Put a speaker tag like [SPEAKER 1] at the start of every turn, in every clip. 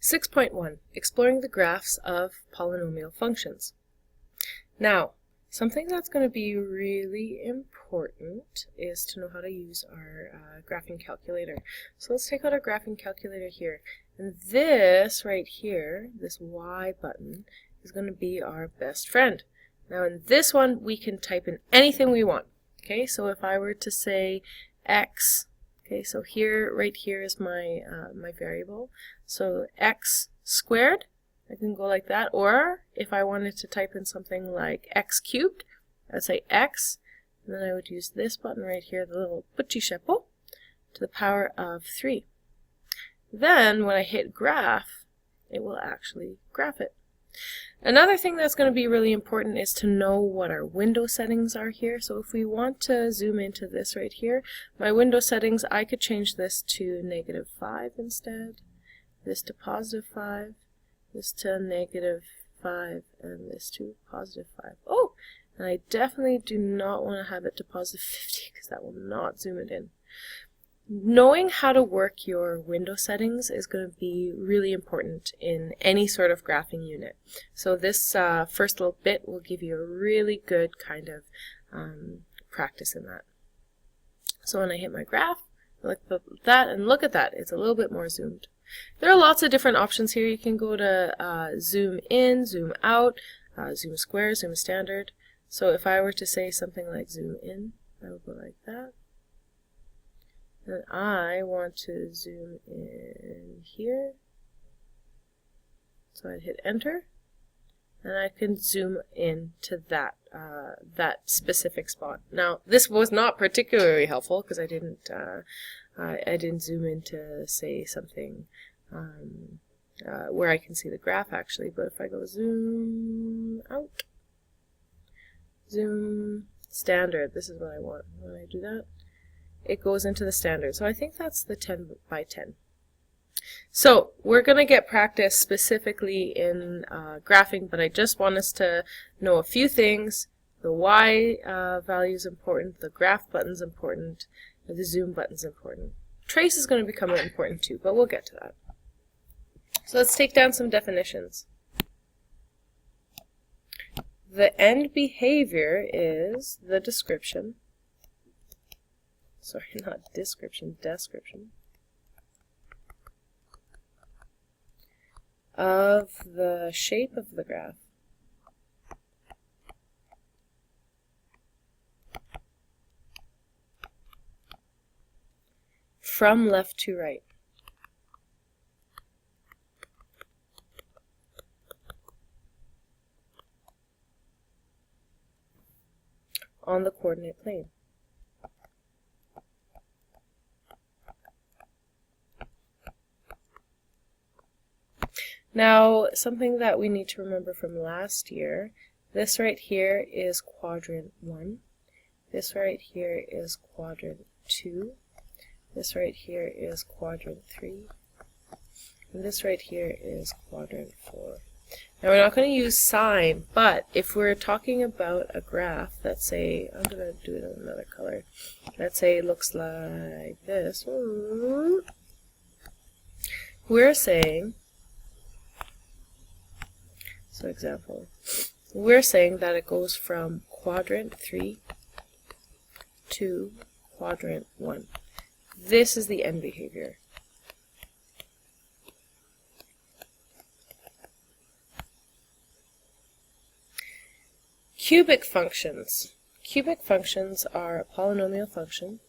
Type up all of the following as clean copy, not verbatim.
[SPEAKER 1] 6.1, Exploring the Graphs of Polynomial Functions. Now, something that's going to be really important is to know how to use our graphing calculator. So let's take out our graphing calculator here. And this right here, this Y button, is going to be our best friend. Now in this one, we can type in anything we want. Okay, so if I were to say x, okay, so here, right here is my my variable. So x squared, I can go like that. Or if I wanted to type in something like x cubed, I'd say x, and then I would use this button right here, the little petit chapeau, to the power of 3. Then when I hit graph, it will actually graph it. Another thing that's going to be really important is to know what our window settings are here. So if we want to zoom into this right here, my window settings, I could change this to -5 instead, this to +5, this to -5, and this to +5. Oh, and I definitely do not want to have it to +50 because that will not zoom it in. Knowing how to work your window settings is going to be really important in any sort of graphing unit. So this first little bit will give you a really good kind of practice in that. So when I hit my graph, look at that, and look at that, it's a little bit more zoomed. There are lots of different options here. You can go to zoom in, zoom out, zoom square, zoom standard. So if I were to say something like zoom in, I would go like that. And I want to zoom in here, so I'd hit enter, and I can zoom in to that that specific spot. Now, this was not particularly helpful because I didn't zoom into, say, something where I can see the graph actually. But if I go zoom out, zoom standard, this is what I want. When I do that, it goes into the standard. So I think that's the 10 by 10. So we're going to get practice specifically in graphing, but I just want us to know a few things. The Y value is important, the graph button is important, the zoom button is important. Trace is going to become important too, but we'll get to that. So let's take down some definitions. The end behavior is the description. Sorry, not description, description. Of the shape of the graph. From left to right. On the coordinate plane. Now, something that we need to remember from last year, this right here is quadrant 1, this right here is quadrant 2, this right here is quadrant 3, and this right here is quadrant 4. Now we're not going to use sign, but if we're talking about a graph, let's say, I'm going to do it in another color, let's say it looks like this, we're saying, so example, we're saying that it goes from quadrant 3 to quadrant 1. This is the end behavior. Cubic functions. Cubic functions are a polynomial function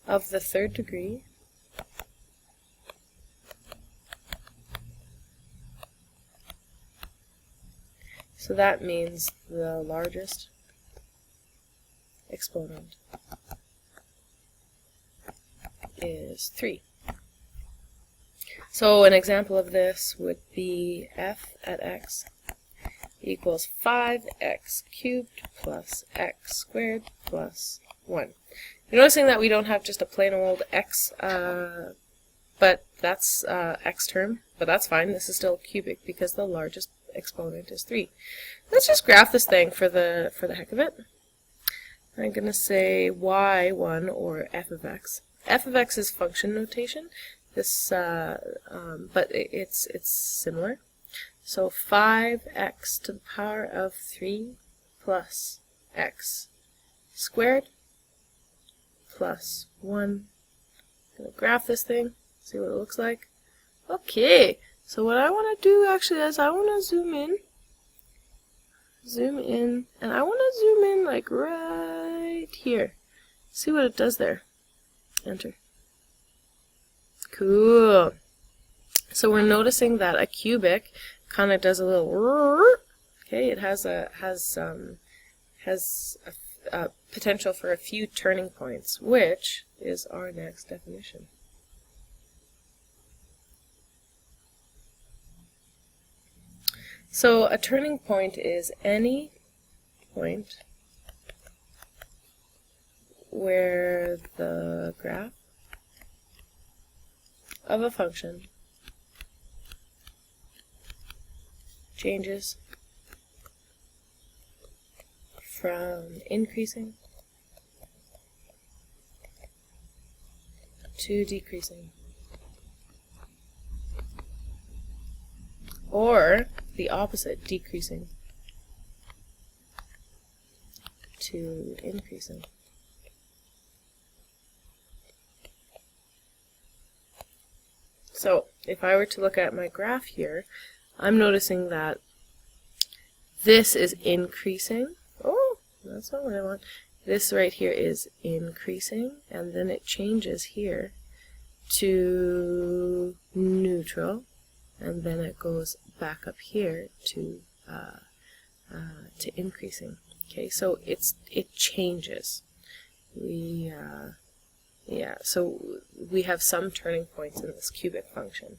[SPEAKER 1] of the third degree so that means the largest exponent is 3. So an example of this would be f at x equals 5x cubed plus x squared plus 1. You're noticing that we don't have just a plain old x, but that's x term, but that's fine. This is still cubic because the largest exponent is 3. Let's just graph this thing for the heck of it. I'm going to say y1 or f of x. F of x is function notation, but it's similar. So 5x to the power of 3 plus x squared plus 1. I'm going to graph this thing, see what it looks like. Okay, so what I want to do actually is I want to zoom in, and I want to zoom in like right here. See what it does there. Enter. Cool. So we're noticing that a cubic kind of does a little. Okay, it has a potential for a few turning points, which is our next definition. So a turning point is any point where the graph of a function changes from increasing to decreasing, or the opposite, decreasing to increasing. So if I were to look at my graph here, I'm noticing that this is increasing. Oh, that's not what I want. This right here is increasing, and then it changes here to neutral, and then it goes back up here to increasing. Okay, so it changes. So we have some turning points in this cubic function.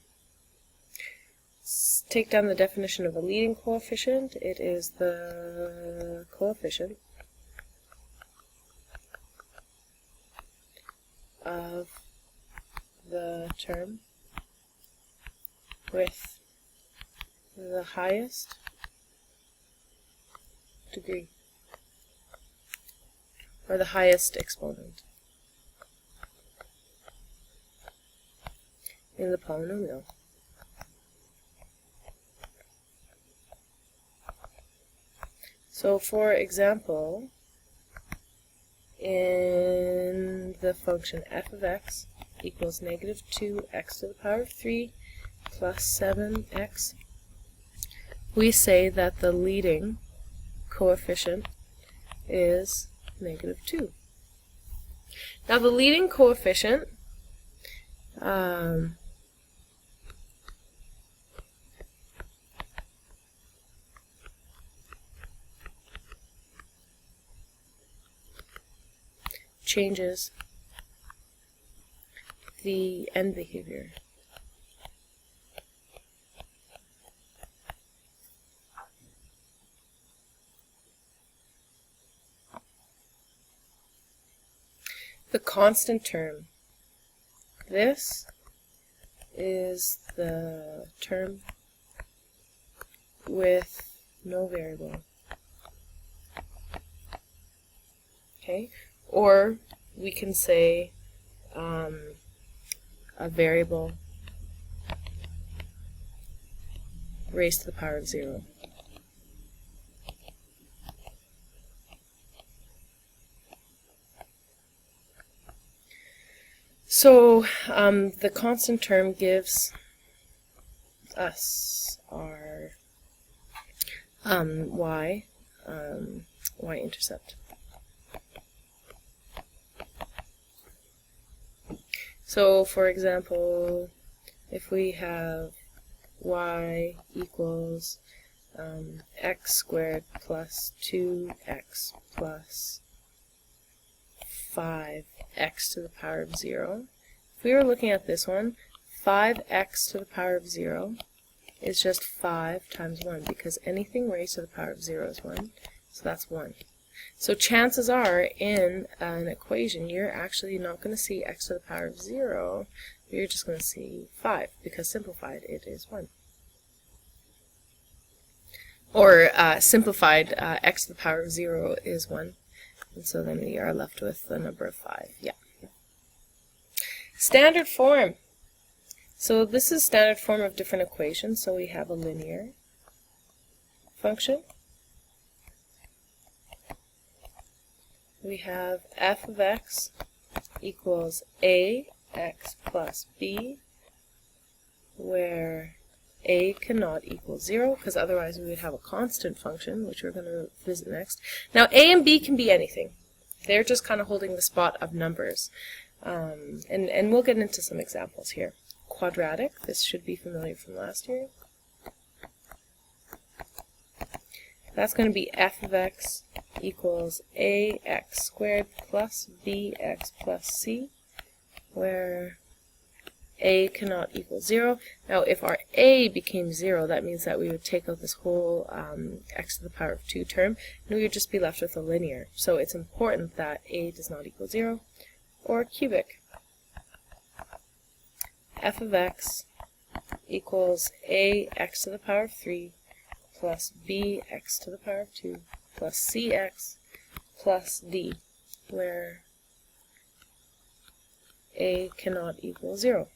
[SPEAKER 1] Let's take down the definition of a leading coefficient. It is the coefficient of the term with the highest degree, or the highest exponent in the polynomial. So for example, in the function f of x equals negative 2x to the power of 3 plus 7x, we say that the leading coefficient is negative 2. Now the leading coefficient changes the end behavior. The constant term. This is the term with no variable. Okay? Or we can say a variable raised to the power of 0. So the constant term gives us our y-intercept. So for example, if we have y equals x squared plus 2x plus 5x to the power of 0. If we were looking at this one, 5x to the power of 0 is just 5 times 1, because anything raised to the power of 0 is 1, so that's 1. So chances are, in an equation, you're actually not going to see x to the power of 0, you're just going to see 5, because simplified it is 1. Or simplified x to the power of 0 is 1. And so then we are left with the number of 5. Yeah. Standard form. So this is standard form of different equations. So we have a linear function. We have f of x equals ax plus b, where a cannot equal 0, because otherwise we would have a constant function, which we're going to visit next. Now a and b can be anything. They're just kind of holding the spot of numbers. And we'll get into some examples here. Quadratic, this should be familiar from last year. That's going to be f of x equals ax squared plus bx plus c, where a cannot equal 0. Now if our a became 0, that means that we would take out this whole x to the power of 2 term, and we would just be left with a linear. So it's important that a does not equal 0, or cubic. F of x equals ax to the power of 3 plus bx to the power of 2 plus cx plus d, where a cannot equal 0.